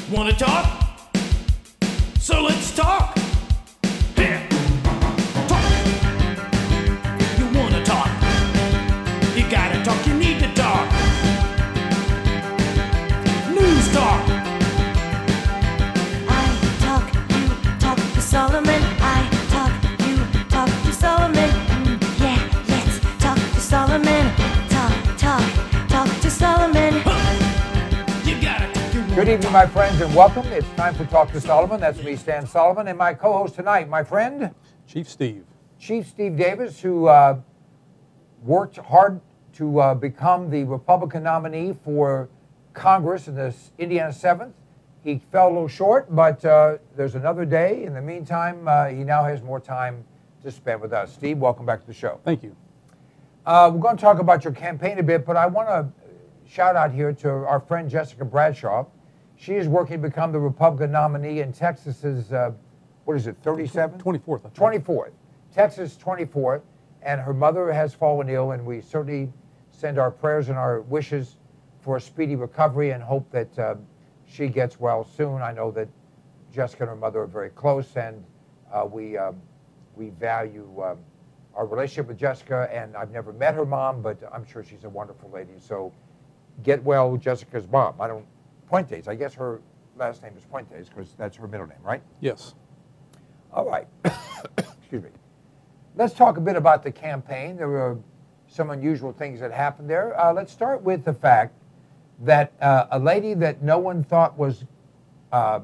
Wanna talk? So let's talk. Here. Talk. You wanna talk? You gotta talk, you need to talk. News talk. I talk, you talk to Solomon. I talk, you talk to Solomon. Yeah, let's talk to Solomon. Talk to Solomon. You gotta talk, you wanna Good evening, my friends, and welcome. It's time for Talk to Solomon. That's me, Stan Solomon, and my co-host tonight, my friend, Chief Steve. Chief Steve Davis, who worked hard to become the Republican nominee for Congress in the Indiana 7th. He fell a little short, but there's another day. In the meantime, he now has more time to spend with us. Steve, welcome back to the show. Thank you. We're going to talk about your campaign a bit, but I want to shout out here to our friend Jessica Bradshaw. She is working to become the Republican nominee in Texas's, what is it, 37th? 24th. I think. 24th. Texas 24th. And her mother has fallen ill, and we certainly send our prayers and our wishes for a speedy recovery and hope that she gets well soon. I know that Jessica and her mother are very close, and we value our relationship with Jessica, and I've never met her mom, but I'm sure she's a wonderful lady. So get well, Jessica's mom. Puentes, I guess her last name is Puentes because that's her middle name, right? Yes. All right. Excuse me. Let's talk a bit about the campaign. There were some unusual things that happened there. Let's start with the fact that a lady that no one thought was a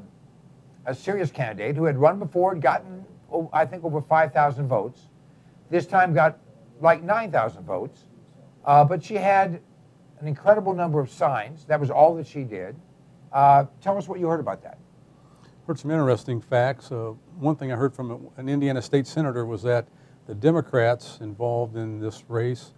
serious candidate, who had run before, had gotten, I think, over 5,000 votes, this time got like 9,000 votes, but she had an incredible number of signs. That was all that she did. Tell us what you heard about that. Heard some interesting facts. One thing I heard from an Indiana state senator was that the Democrats involved in this race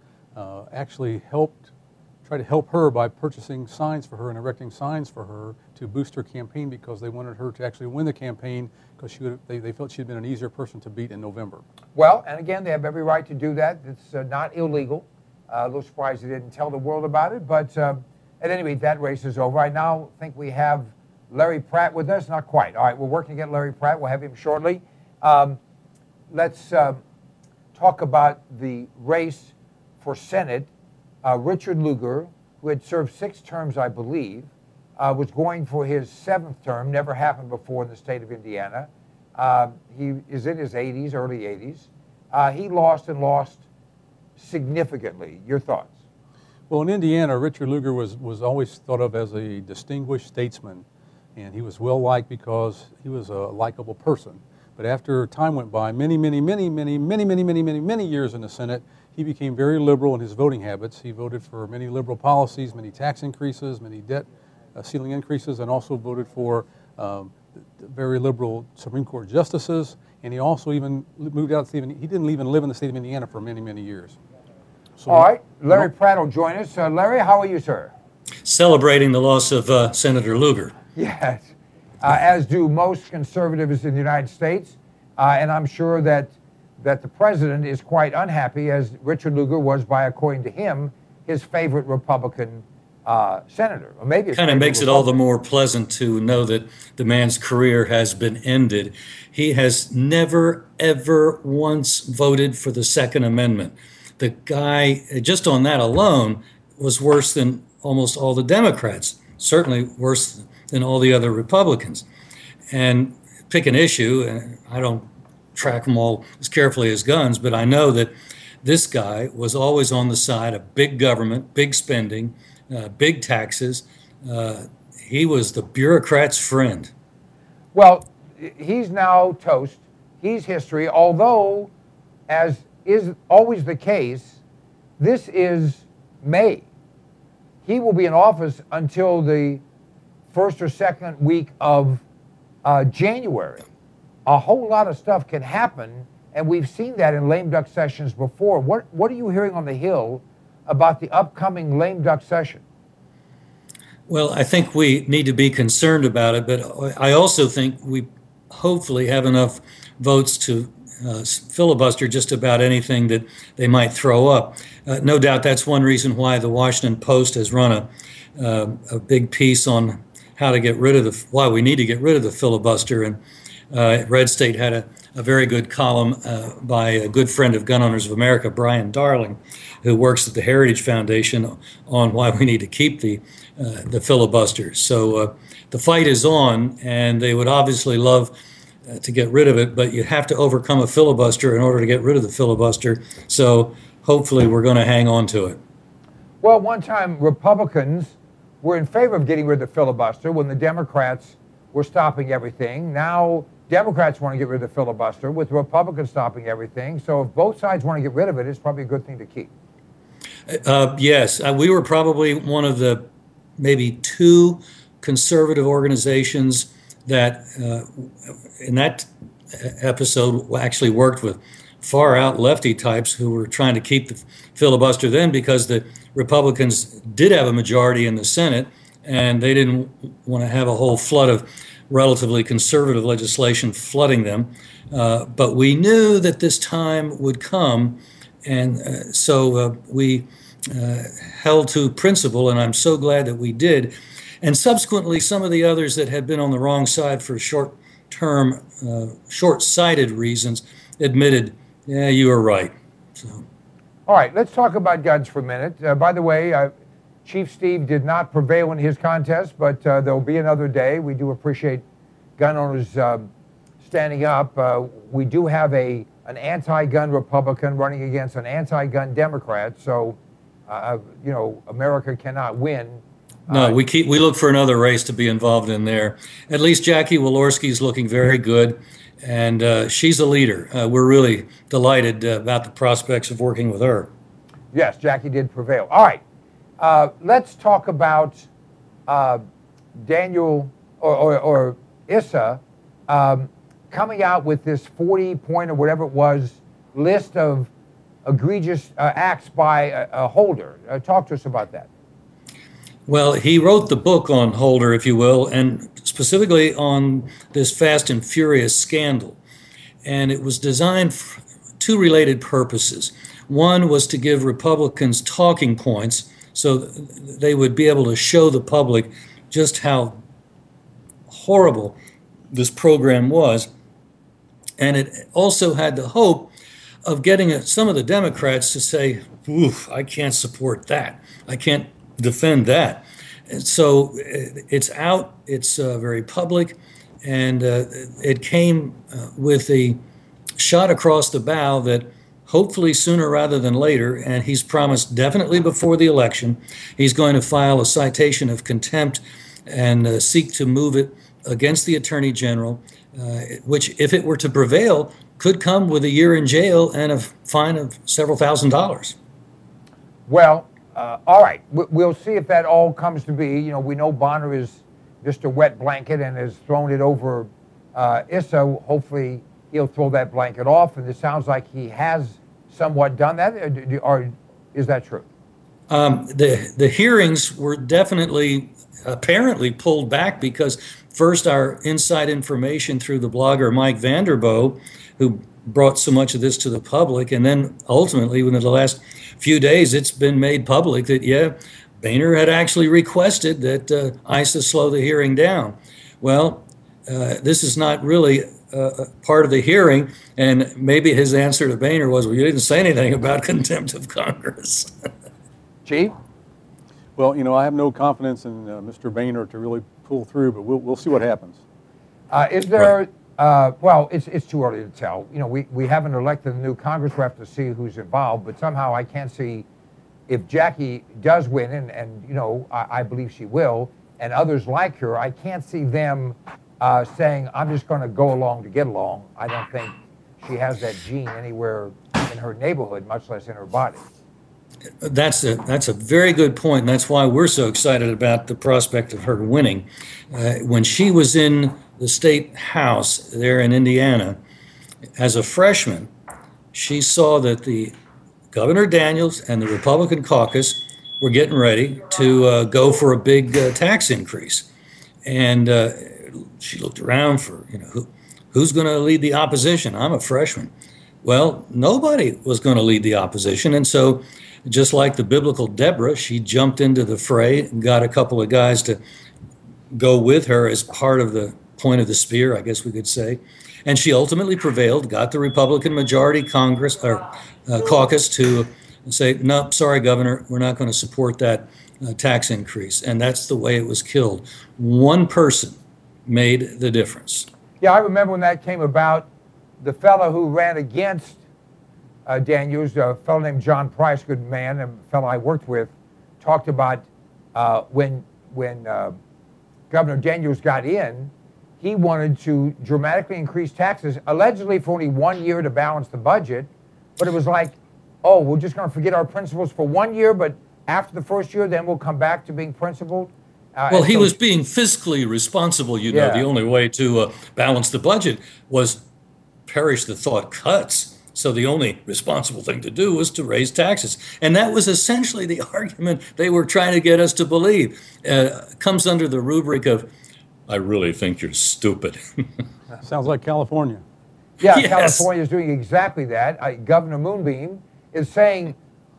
actually tried to help her by purchasing signs for her and erecting signs for her to boost her campaign because they wanted her to actually win the campaign because they felt she'd been an easier person to beat in November. Well, and again, they have every right to do that. It's not illegal. A little surprised they didn't tell the world about it, but at any rate, that race is over. I now think we have Larry Pratt with us. Not quite. All right, we're working to get Larry Pratt. We'll have him shortly. Let's talk about the race for Senate. Richard Lugar, who had served 6 terms, I believe, was going for his 7th term. Never happened before in the state of Indiana. He is in his 80s, early 80s. He lost and lost significantly. Your thoughts? Well, in Indiana, Richard Lugar was always thought of as a distinguished statesman, and he was well-liked because he was a likable person. But after time went by, many years in the Senate, he became very liberal in his voting habits. He voted for many liberal policies, many tax increases, many debt ceiling increases, and also voted for very liberal Supreme Court justices. And he also even moved out. He didn't even live in the state of Indiana for many years. So, all right, Larry Pratt will join us. Larry, how are you, sir? Celebrating the loss of Senator Lugar. Yes, as do most conservatives in the United States, and I'm sure that the president is quite unhappy, as Richard Lugar was by, according to him, his favorite Republican senator, or maybe kind of makes it all the more pleasant to know that the man's career has been ended. He has never, ever once voted for the Second Amendment. The guy, just on that alone, was worse than almost all the Democrats, certainly worse than all the other Republicans. And pick an issue, and I don't track them all as carefully as guns, but I know that this guy was always on the side of big government, big spending, big taxes. He was the bureaucrat's friend. Well, he's now toast. He's history, although, as is always the case, this is May. He will be in office until the first or second week of January. A whole lot of stuff can happen, and we've seen that in lame duck sessions before. What are you hearing on the Hill about the upcoming lame duck session? Well, I think we need to be concerned about it, but I also think we hopefully have enough votes to filibuster just about anything that they might throw up. No doubt that's one reason why the Washington Post has run a big piece on how to get rid of why we need to get rid of the filibuster. And Red State had a very good column by a good friend of Gun Owners of America, Brian Darling, who works at the Heritage Foundation, on why we need to keep the filibuster. So the fight is on, and they would obviously love to get rid of it, but you have to overcome a filibuster in order to get rid of the filibuster. So hopefully we're going to hang on to it. Well, one time Republicans were in favor of getting rid of the filibuster when the Democrats were stopping everything. Now Democrats want to get rid of the filibuster with Republicans stopping everything. So if both sides want to get rid of it, it's probably a good thing to keep. Yes, we were probably one of the maybe two conservative organizations that in that episode actually worked with far out lefty types who were trying to keep the filibuster then, because the Republicans did have a majority in the Senate and they didn't want to have a whole flood of relatively conservative legislation flooding them. But we knew that this time would come, and so we held to principle, and I'm so glad that we did. And subsequently, some of the others that had been on the wrong side for short-term, short-sighted reasons admitted, yeah, you were right. So. All right, let's talk about guns for a minute. By the way, Chief Steve did not prevail in his contest, but there'll be another day. We do appreciate gun owners standing up. We do have an anti-gun Republican running against an anti-gun Democrat, so you know, America cannot win. No, we look for another race to be involved in there. At least Jackie Walorski's looking very good, and she's a leader. We're really delighted about the prospects of working with her. Yes, Jackie did prevail. All right, let's talk about Daniel or Issa coming out with this 40-point or whatever it was list of egregious acts by Holder. Talk to us about that. Well, he wrote the book on Holder, if you will, and specifically on this Fast and Furious scandal. And it was designed for two related purposes. One was to give Republicans talking points so they would be able to show the public just how horrible this program was. And it also had the hope of getting some of the Democrats to say, oof, I can't support that. I can't defend that. And so it's out, it's very public, and it came with a shot across the bow that hopefully sooner rather than later, and he's promised definitely before the election, he's going to file a citation of contempt and seek to move it against the Attorney General, which, if it were to prevail, could come with a year in jail and a fine of several $1,000s. Well, all right, we'll see if that all comes to be. You know, we know Bonner is just a wet blanket and has thrown it over Issa. Hopefully he'll throw that blanket off, and it sounds like he has somewhat done that, or is that true? The hearings were definitely apparently pulled back because first our inside information through the blogger Mike Vanderboe, who brought so much of this to the public, and then ultimately within the last few days it's been made public that, yeah, Boehner had actually requested that ISA slow the hearing down. Well, this is not really part of the hearing, and maybe his answer to Boehner was, well, you didn't say anything about contempt of Congress. Chief? Well, you know, I have no confidence in Mr. Boehner to really pull through, but we'll see what happens. Is there, well, it's too early to tell. You know, we haven't elected a new Congress. We have to see who's involved, but somehow I can't see if Jackie does win, and you know, I believe she will, and others like her, I can't see them saying, I'm just going to go along to get along. I don't think she has that gene anywhere in her neighborhood, much less in her body. That's a very good point, and that's why we're so excited about the prospect of her winning. When she was in the state house there in Indiana, as a freshman, she saw that the Governor Daniels and the Republican caucus were getting ready to go for a big tax increase, and she looked around for, you know, who's going to lead the opposition. I'm a freshman. Well, nobody was going to lead the opposition, and so just like the biblical Deborah, she jumped into the fray and got a couple of guys to go with her as part of the point of the spear, I guess we could say. And she ultimately prevailed, got the Republican majority Congress or caucus to say, no, sorry, Governor, we're not going to support that tax increase. And that's the way it was killed. One person made the difference. Yeah, I remember when that came about, the fellow who ran against Daniels, a fellow named John Price, good man, a fellow I worked with, talked about when Governor Daniels got in, he wanted to dramatically increase taxes, allegedly for only 1 year to balance the budget. But it was like, oh, we're just going to forget our principles for 1 year, but after the first year, then we'll come back to being principled. Well, he was being fiscally responsible. You know, the only way to balance the budget was perish the thought cuts. So the only responsible thing to do was to raise taxes. And that was essentially the argument they were trying to get us to believe. Comes under the rubric of, I really think you're stupid. Sounds like California. Yeah, Yes. California is doing exactly that. Governor Moonbeam is saying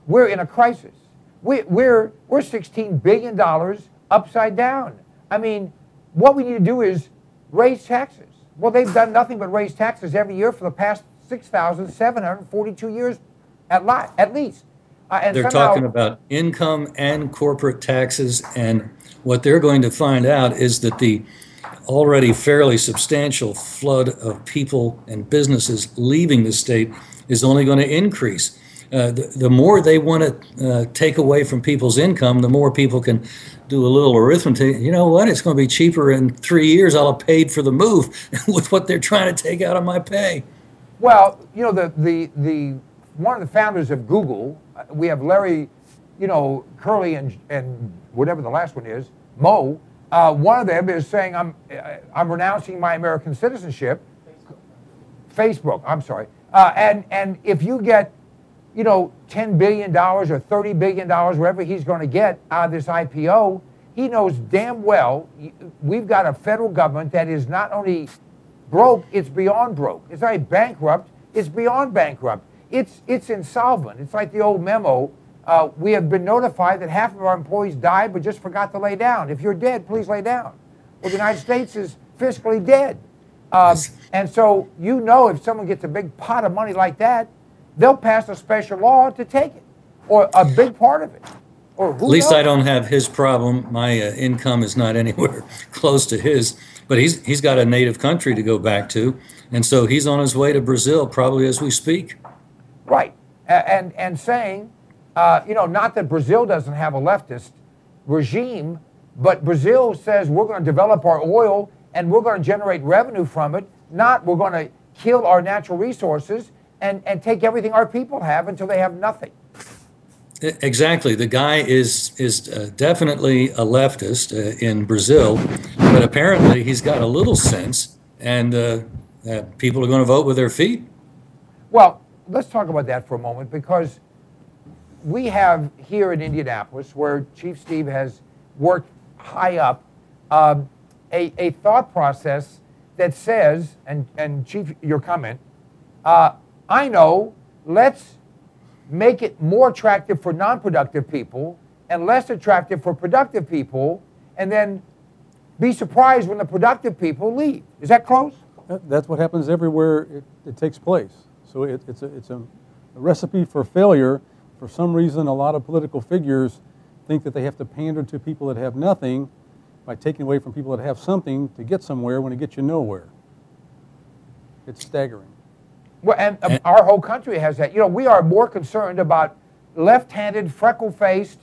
we're in a crisis. We're $16 billion upside down. I mean, what we need to do is raise taxes. Well, they've done nothing but raise taxes every year for the past 6,742 years at least. And They're somehow, talking about income and corporate taxes, and what they're going to find out is that the already fairly substantial flood of people and businesses leaving the state is only going to increase. The more they want to take away from people's income, the more people can do a little arithmetic. You know what? It's going to be cheaper in 3 years. I'll have paid for the move with what they're trying to take out of my pay. well, you know, the one of the founders of Google, we have Larry, you know, Curly and whatever the last one is, Mo. One of them is saying, I'm renouncing my American citizenship. Facebook, I'm sorry. And if you get, you know, $10 billion or $30 billion, wherever he's going to get out of this IPO, he knows damn well we've got a federal government that is not only broke, it's beyond broke. It's not only bankrupt, it's beyond bankrupt. It's insolvent. It's like the old memo. We have been notified that half of our employees died but just forgot to lay down. If you're dead, please lay down. Well, the United States is fiscally dead. And so, you know, if someone gets a big pot of money like that, they'll pass a special law to take it, or a big part of it. Or who At least knows? I don't have his problem. My income is not anywhere close to his. But he's got a native country to go back to, and so he's on his way to Brazil probably as we speak. Right. And saying, you know, not that Brazil doesn't have a leftist regime, but Brazil says we're going to develop our oil and we're going to generate revenue from it, not we're going to kill our natural resources and take everything our people have until they have nothing. Exactly. The guy is definitely a leftist in Brazil, but apparently he's got a little sense, and people are going to vote with their feet. Well, let's talk about that for a moment, because we have here in Indianapolis, where Chief Steve has worked high up, a thought process that says, and Chief, your comment, I know, let's make it more attractive for non-productive people and less attractive for productive people, and then be surprised when the productive people leave. Is that close? That's what happens everywhere it takes place. So it's a recipe for failure. For some reason, a lot of political figures think that they have to pander to people that have nothing by taking away from people that have something to get somewhere when it gets you nowhere. It's staggering. Well, and our whole country has that. You know, we are more concerned about left-handed, freckle-faced,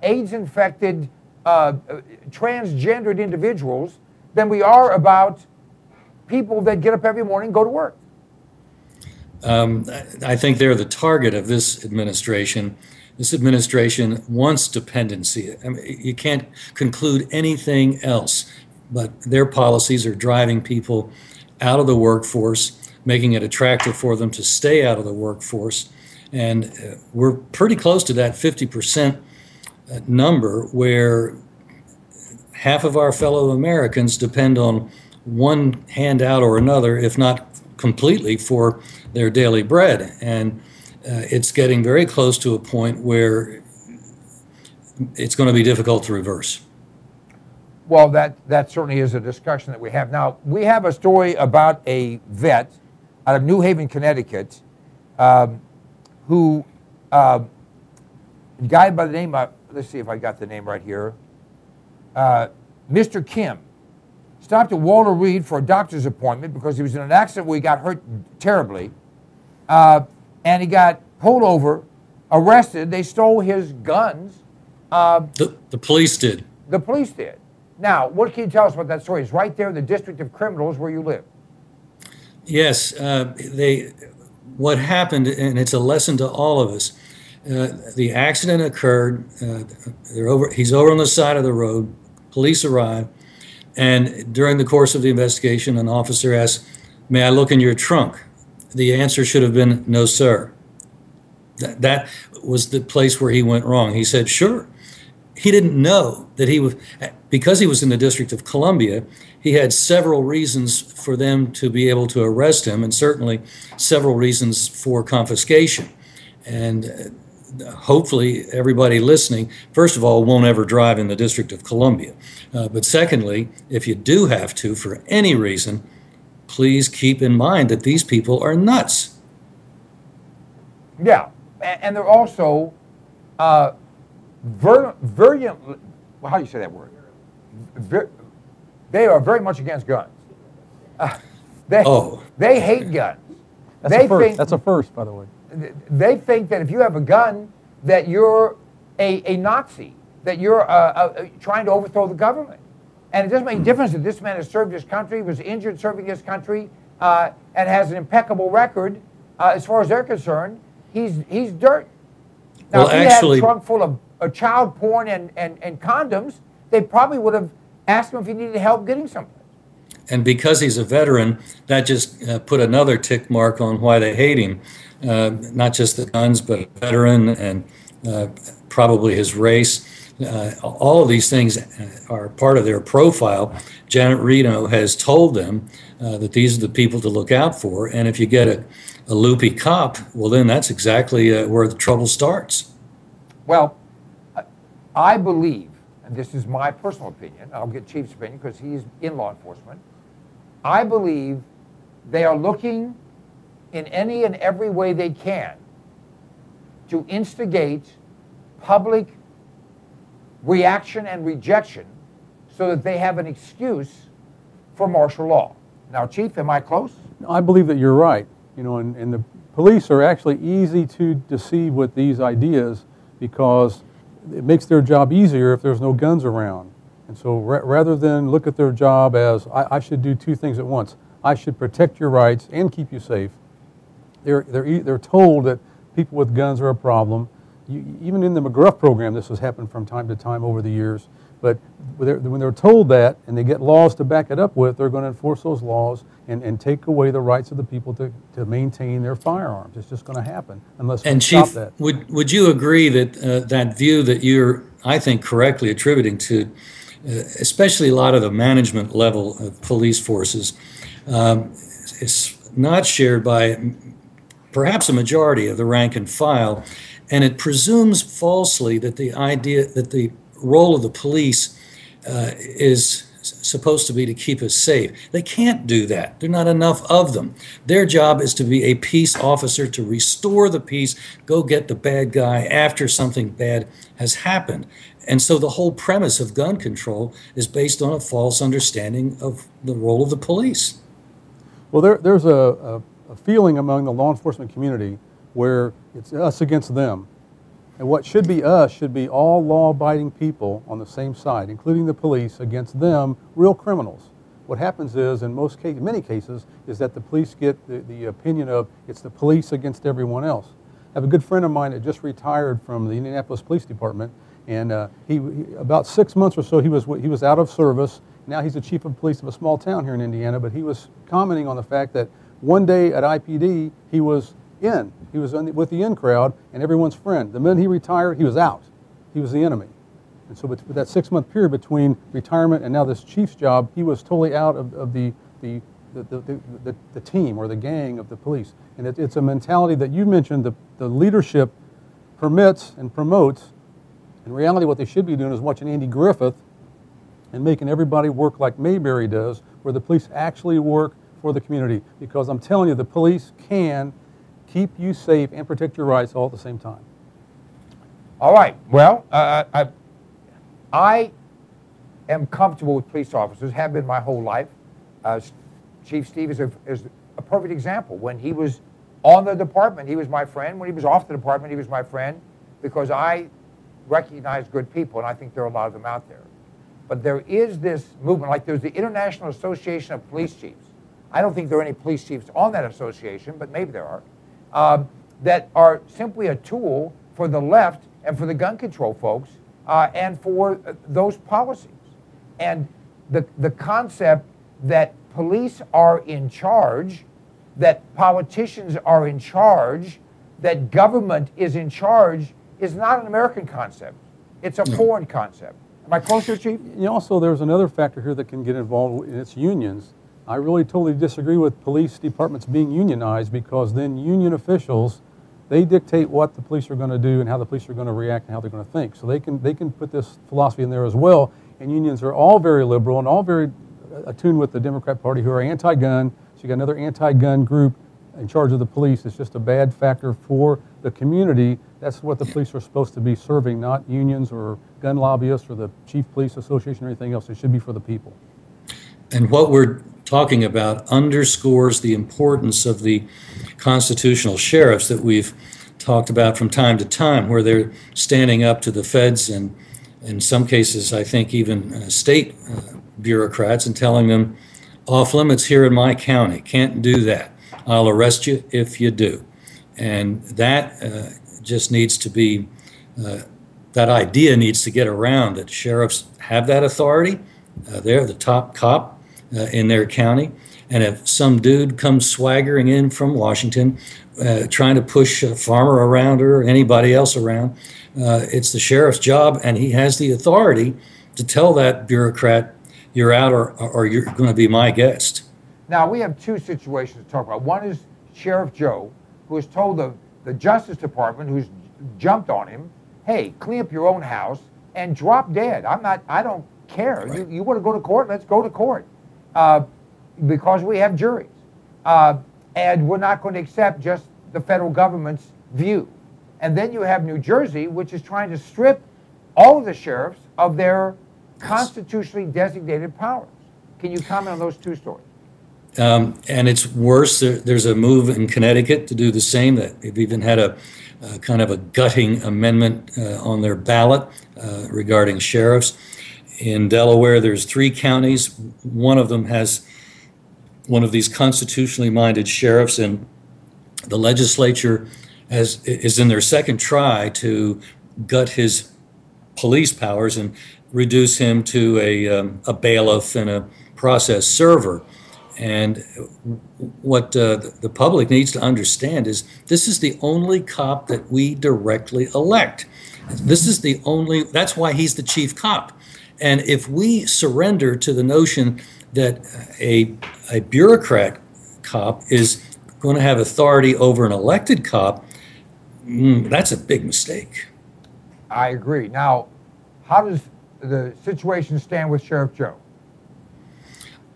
AIDS-infected, transgendered individuals than we are about people that get up every morning and go to work. I think they're the target of this administration. This administration wants dependency. I mean, you can't conclude anything else, but their policies are driving people out of the workforce, making it attractive for them to stay out of the workforce. And we're pretty close to that 50% number, where half of our fellow Americans depend on one handout or another, if not completely, for their daily bread. And it's getting very close to a point where it's going to be difficult to reverse. Well, that certainly is a discussion that we have. Now, we have a story about a vet out of New Haven, Connecticut, who, a guy by the name of, let's see if I got the name right here, Mr. Kim, stopped at Walter Reed for a doctor's appointment because he was in an accident where he got hurt terribly, and he got pulled over, arrested. They stole his guns. The police did. The police did. Now, what can you tell us about that story? It's right there in the District of Criminals where you live. Yes, what happened, and it's a lesson to all of us. The accident occurred. He's over on the side of the road. Police arrive, and during the course of the investigation, an officer asked, "May I look in your trunk?" The answer should have been, "No, sir." That was the place where he went wrong. He said, "Sure." He didn't know that because he was in the District of Columbia, he had several reasons for them to be able to arrest him, and certainly several reasons for confiscation. And hopefully everybody listening, first of all, won't ever drive in the District of Columbia. But secondly, if you do have to for any reason, please keep in mind that these people are nuts. Yeah, and they're also virulent, well, how do you say that word? They are very much against guns. They hate guns. That's a first, by the way. They think that if you have a gun, that you're a Nazi, that you're trying to overthrow the government. And it doesn't make a difference that this man has served his country, was injured serving his country, and has an impeccable record. As far as they're concerned, he's dirt. Now, if he had a trunk full of child porn and condoms, they probably would have asked him if he needed help getting someplace. And because he's a veteran, that just put another tick mark on why they hate him. Not just the guns, but a veteran and probably his race. All of these things are part of their profile. Janet Reno has told them that these are the people to look out for. And if you get a loopy cop, well, then that's exactly where the trouble starts. Well, I believe, and this is my personal opinion, I'll get Chief's opinion because he's in law enforcement, I believe they are looking in any and every way they can to instigate public reaction and rejection so that they have an excuse for martial law. Now, Chief, am I close? I believe that you're right. You know, and the police are actually easy to deceive with these ideas because it makes their job easier if there's no guns around. And so rather than look at their job as, I should do two things at once. I should protect your rights and keep you safe. They're told that people with guns are a problem. Even in the McGruff program, this has happened from time to time over the years. But when they're told that and they get laws to back it up with, they're going to enforce those laws and take away the rights of the people to maintain their firearms. It's just going to happen unless we stop that. And Chief, would you agree that that view that you're, I think, correctly attributing to, especially a lot of the management level of police forces, is not shared by perhaps a majority of the rank and file, and it presumes falsely that the idea that the role of the police is supposed to be to keep us safe. They can't do that. There are not enough of them. Their job is to be a peace officer, to restore the peace, go get the bad guy after something bad has happened. And so the whole premise of gun control is based on a false understanding of the role of the police. Well, there's a feeling among the law enforcement community where it's us against them. And what should be us should be all law-abiding people on the same side, including the police, against them, real criminals. What happens is, in many cases, is that the police get the opinion of it's the police against everyone else. I have a good friend of mine that just retired from the Indianapolis Police Department, and he about 6 months or so he was out of service. Now he's the chief of police of a small town here in Indiana, but he was commenting on the fact that one day at IPD he was with the in crowd and everyone's friend. The minute he retired, he was out. He was the enemy. And so with that 6 month period between retirement and now this chief's job, he was totally out of the team or the gang of the police. And it's a mentality that you mentioned the leadership permits and promotes. In reality, what they should be doing is watching Andy Griffith and making everybody work like Mayberry does, where the police actually work for the community. Because I'm telling you, the police can keep you safe and protect your rights all at the same time. All right. Well, I am comfortable with police officers, have been my whole life. Chief Steve is a perfect example. When he was on the department, he was my friend. When he was off the department, he was my friend, because I recognize good people, and I think there are a lot of them out there. But there is this movement, like there's the International Association of Police Chiefs. I don't think there are any police chiefs on that association, but maybe there are, that are simply a tool for the left and for the gun control folks and for those policies. And the concept that police are in charge, that politicians are in charge, that government is in charge is not an American concept. It's a foreign concept. Am I closer, Chief? Also, there's another factor here that can get involved, and it's unions. I really totally disagree with police departments being unionized, because then union officials, they dictate what the police are going to do and how the police are going to react and how they're going to think. So they can put this philosophy in there as well. And unions are all very liberal and all very attuned with the Democrat Party, who are anti-gun. So you got another anti-gun group in charge of the police. It's just a bad factor for the community. That's what the police are supposed to be serving, not unions or gun lobbyists or the Chief Police Association or anything else. It should be for the people. And what we're talking about underscores the importance of the constitutional sheriffs that we've talked about from time to time, where they're standing up to the feds and, in some cases, I think even state bureaucrats, and telling them, off limits here in my county, can't do that. I'll arrest you if you do. And that just needs to be, that idea needs to get around, that sheriffs have that authority. They're the top cop in their county. And if some dude comes swaggering in from Washington, trying to push a farmer around or anybody else around, it's the sheriff's job, and he has the authority to tell that bureaucrat, you're out or you're going to be my guest. Now, we have two situations to talk about. One is Sheriff Joe, who has told the Justice Department, who's jumped on him, hey, clean up your own house and drop dead. I don't care. Right. You want to go to court? Let's go to court. Because we have juries. And we're not going to accept just the federal government's view. And then you have New Jersey, which is trying to strip all of the sheriffs of their constitutionally designated powers. Can you comment on those two stories? And it's worse. There's a move in Connecticut to do the same. That they've even had a kind of a gutting amendment on their ballot regarding sheriffs. In Delaware, there's 3 counties. One of them has one of these constitutionally minded sheriffs, and the legislature is in their second try to gut his police powers and reduce him to a bailiff and a process server. And what the public needs to understand is this is the only cop that we directly elect. This is the only, that's why he's the chief cop. And if we surrender to the notion that a bureaucrat cop is going to have authority over an elected cop, that's a big mistake. I agree. Now, how does the situation stand with Sheriff Joe?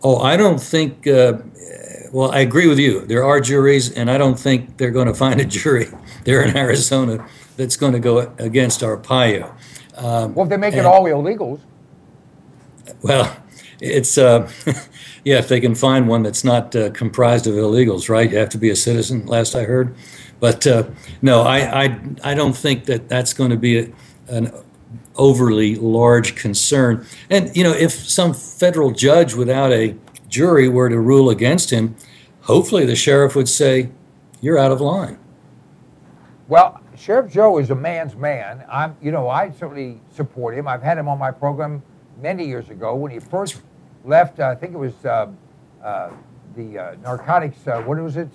Oh, I don't think, well, I agree with you. There are juries, and I don't think they're going to find a jury there in Arizona that's going to go against Arpaio. Well, if they make it all illegals. Well, it's, yeah, if they can find one that's not comprised of illegals, right? You have to be a citizen, last I heard. But no, I don't think that that's going to be an overly large concern. And, you know, if some federal judge without a jury were to rule against him, hopefully the sheriff would say, you're out of line. Well, Sheriff Joe is a man's man. I certainly support him. I've had him on my program many years ago when he first left. I think it was the narcotics. What was it?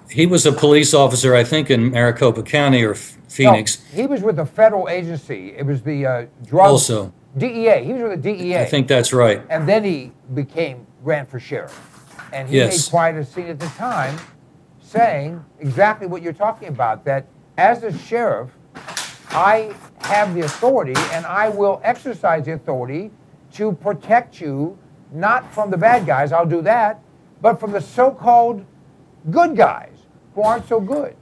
He was a police officer, I think, in Maricopa County or Phoenix. No, he was with a federal agency. It was the drug. Also. DEA. He was with the DEA. I think that's right. And then he ran for sheriff. And he made quite a scene at the time saying exactly what you're talking about, that as a sheriff, I have the authority, and I will exercise the authority to protect you, not from the bad guys, I'll do that, but from the so-called good guys who aren't so good.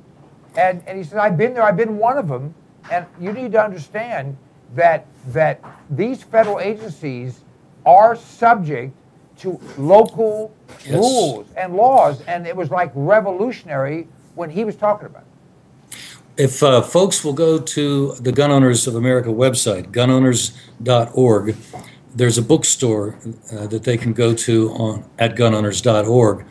And he said, I've been there, I've been one of them, and you need to understand that these federal agencies are subject to local rules and laws, and it was like revolutionary when he was talking about it. If folks will go to the Gun Owners of America website, gunowners.org, there's a bookstore that they can go to at gunowners.org.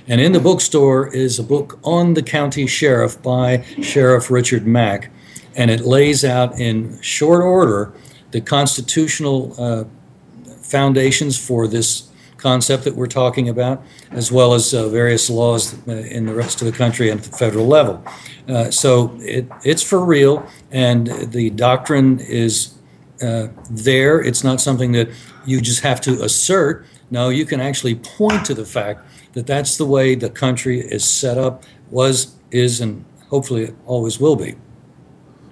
And in the bookstore is a book on the county sheriff by Sheriff Richard Mack. And it lays out in short order the constitutional foundations for this concept that we're talking about, as well as various laws in the rest of the country and at the federal level. So it's for real, and the doctrine is there. It's not something that you just have to assert. No, you can actually point to the fact that that's the way the country is set up, is, and hopefully always will be.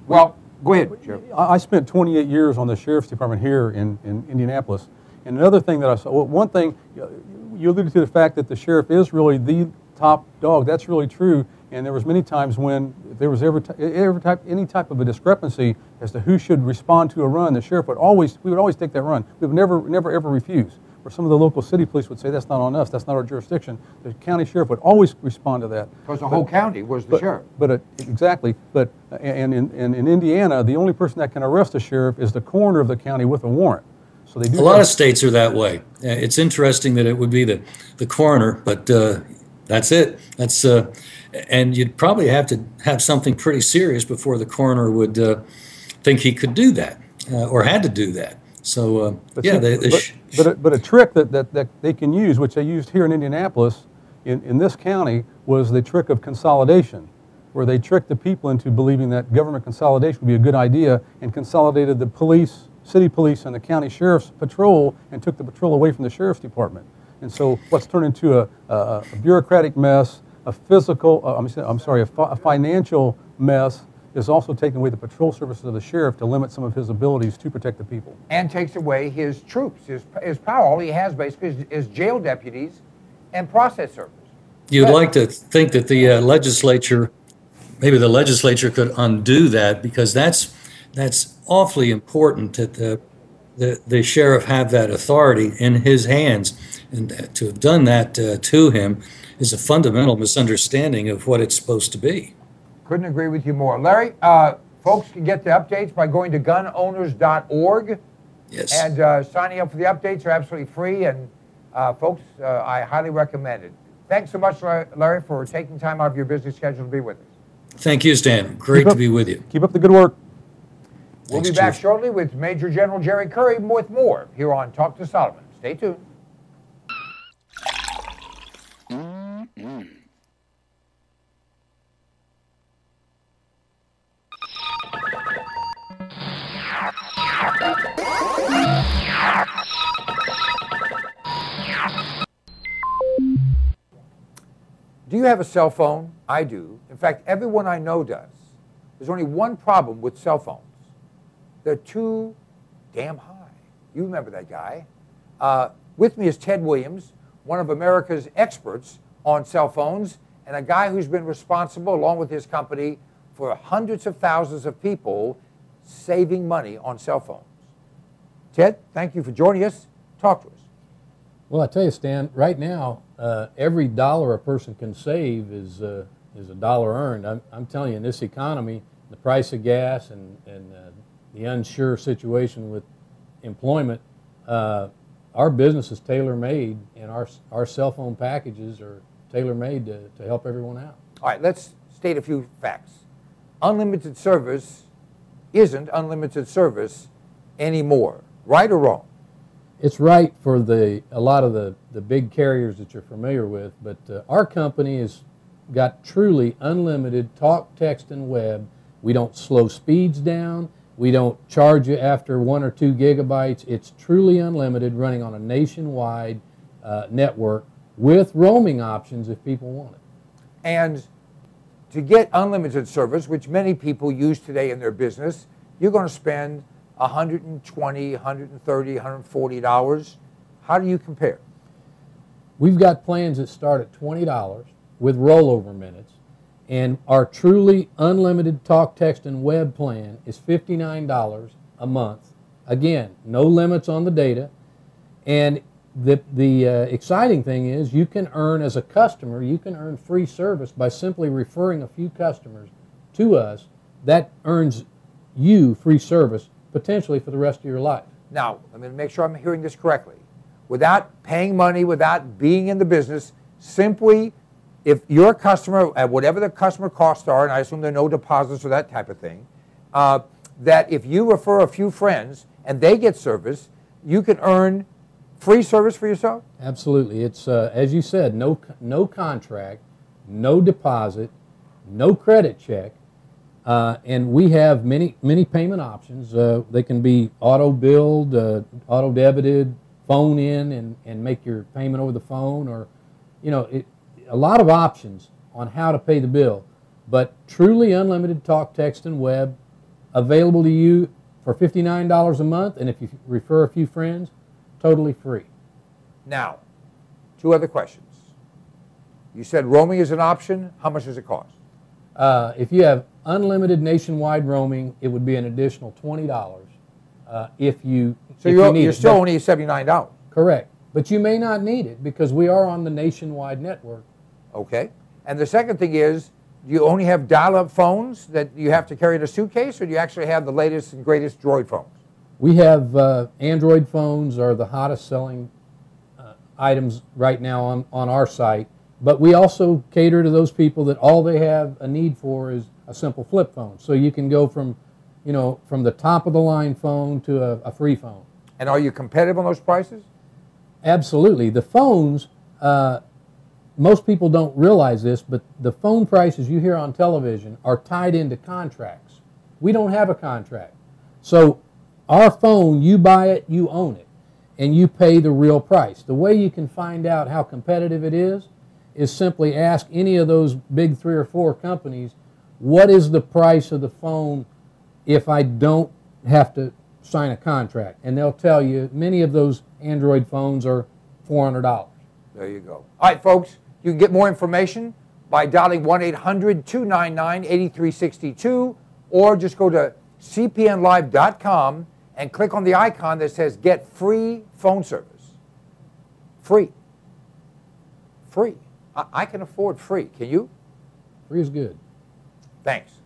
Well, go ahead, Sheriff. I spent 28 years on the Sheriff's Department here in Indianapolis. And another thing that I saw, well, one thing, you alluded to the fact that the sheriff is really the top dog. That's really true. And there was many times when there was any type of a discrepancy as to who should respond to a run, the sheriff we would always take that run. We would never ever refuse. Where some of the local city police would say, that's not on us, that's not our jurisdiction. The county sheriff would always respond to that. Because the whole county was the sheriff. Exactly. But and in Indiana, the only person that can arrest a sheriff is the coroner of the county with a warrant. So they do a lot of states are that way. It's interesting that it would be the coroner, but that's it. That's and you'd probably have to have something pretty serious before the coroner would think he could do that or had to do that. So but a trick that they can use, which they used here in Indianapolis, in this county, was the trick of consolidation, where they tricked the people into believing that government consolidation would be a good idea and consolidated the police, city police, and the county sheriff's patrol and took the patrol away from the sheriff's department. And so what's turned into a bureaucratic mess, a financial mess, is also taking away the patrol services of the sheriff to limit some of his abilities to protect the people. And takes away his troops, his power. All he has basically is jail deputies and process servers. You'd like to think that the legislature, maybe the legislature could undo that, because that's awfully important that the sheriff have that authority in his hands. And to have done that to him is a fundamental misunderstanding of what it's supposed to be. Couldn't agree with you more. Larry, folks can get the updates by going to gunowners.org. Yes. And signing up for the updates are absolutely free. And folks, I highly recommend it. Thanks so much, Larry, for taking time out of your busy schedule to be with us. Thank you, Stan. Great to be with you. Keep up the good work. We'll be back shortly with Major General Jerry Curry with more here on Talk to Solomon. Stay tuned. Do you have a cell phone? I do. In fact, everyone I know does. There's only one problem with cell phones. They're too damn high. You remember that guy. With me is Ted Williams, one of America's experts on cell phones, and a guy who's been responsible, along with his company, for hundreds of thousands of people saving money on cell phones. Ted, thank you for joining us. Talk to us. Well, I tell you, Stan, right now, every dollar a person can save is a dollar earned. I'm telling you, in this economy, the price of gas and the unsure situation with employment, our business is tailor-made, and our cell phone packages are tailor-made to help everyone out. All right, let's state a few facts. Unlimited service isn't unlimited service anymore, right or wrong? It's right for a lot of the big carriers that you're familiar with, but our company has got truly unlimited talk, text, and web. We don't slow speeds down. We don't charge you after 1 or 2 gigabytes. It's truly unlimited, running on a nationwide network with roaming options if people want it. And to get unlimited service, which many people use today in their business, you're going to spend $120, $130, $140. How do you compare? We've got plans that start at $20 with rollover minutes, and our truly unlimited talk, text, and web plan is $59 a month. Again, no limits on the data, and the exciting thing is you can earn, as a customer, you can earn free service by simply referring a few customers to us. That earns you free service potentially for the rest of your life. Now, let me make sure I'm hearing this correctly. Without paying money, without being in the business, simply if you're a customer, at whatever the customer costs are, and I assume there are no deposits or that type of thing, that if you refer a few friends and they get service, you can earn free service for yourself? Absolutely. It's, as you said, no contract, no deposit, no credit check, and we have many payment options. They can be auto billed, auto debited, phone in and make your payment over the phone, or, a lot of options on how to pay the bill. But truly unlimited talk, text, and web available to you for $59 a month, and if you refer a few friends, totally free. Now, two other questions. You said roaming is an option. How much does it cost? If you have unlimited nationwide roaming, it would be an additional $20 if you need You're it. still only $79. Correct. But you may not need it because we are on the nationwide network. Okay. And the second thing is, do you only have dial-up phones that you have to carry in a suitcase, or do you actually have the latest and greatest Droid phones? We have Android phones are the hottest selling items right now on our site, but we also cater to those people that all they have a need for is a simple flip phone. So you can go from the top of the line phone to a free phone. And are you competitive on those prices? Absolutely. The phones, most people don't realize this, but the phone prices you hear on television are tied into contracts. We don't have a contract. So our phone, you buy it, you own it, and you pay the real price. The way you can find out how competitive it is simply ask any of those big 3 or 4 companies, what is the price of the phone if I don't have to sign a contract? And they'll tell you many of those Android phones are $400. There you go. All right, folks, you can get more information by dialing 1-800-299-8362, or just go to cpnlive.com and click on the icon that says Get Free Phone Service. Free. Free. I can afford free. Can you? Free is good. Thanks.